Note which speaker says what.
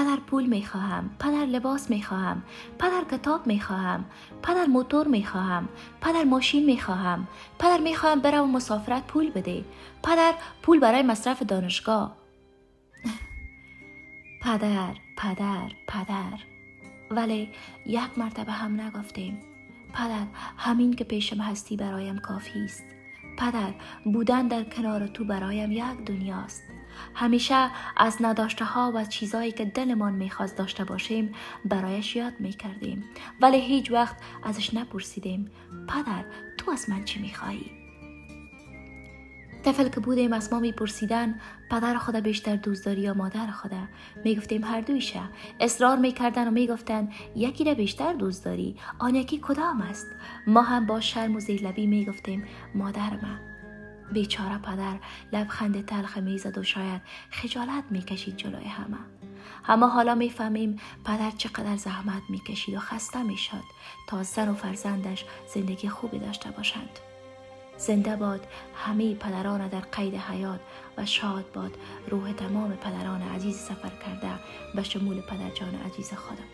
Speaker 1: پدر پول میخواهم، پدر لباس میخواهم، پدر کتاب میخواهم، پدر موتور میخواهم، پدر ماشین میخواهم، پدر میخواهم برم مسافرت پول بده، پدر پول برای مصرف دانشگاه. پدر پدر پدر. ولی یک مرتبه هم نگفتیم پدر همین که پیشم هستی برایم کافی است. پدر بودن در کنار تو برایم یک دنیاست. همیشه از نداشته ها و چیزایی که دلمان میخواست داشته باشیم برایش یاد میکردیم، ولی هیچ وقت ازش نپرسیدیم پدر تو از من چی میخوایی؟ طفل که بودیم از ما میپرسیدن پدر خدا بیشتر دوست داری یا مادر خدا؟ میگفتیم هر دویشه. اصرار میکردن و میگفتن یکی را بیشتر دوست داری، آن یکی کدام است؟ ما هم با شرم و زیرلبی میگفتیم مادرم. بیچاره پدر لبخند تلخ میزد و شاید خجالت میکشید جلوی همه حالا میفهمیم پدر چقدر زحمت میکشید و خسته میشد تا زن و فرزندش زندگی خوبی داشته باشند. زنده باد همه پدران در قید حیات و شاد باد روح تمام پدران عزیز سفر کرده به شمول پدرجان عزیز خودم.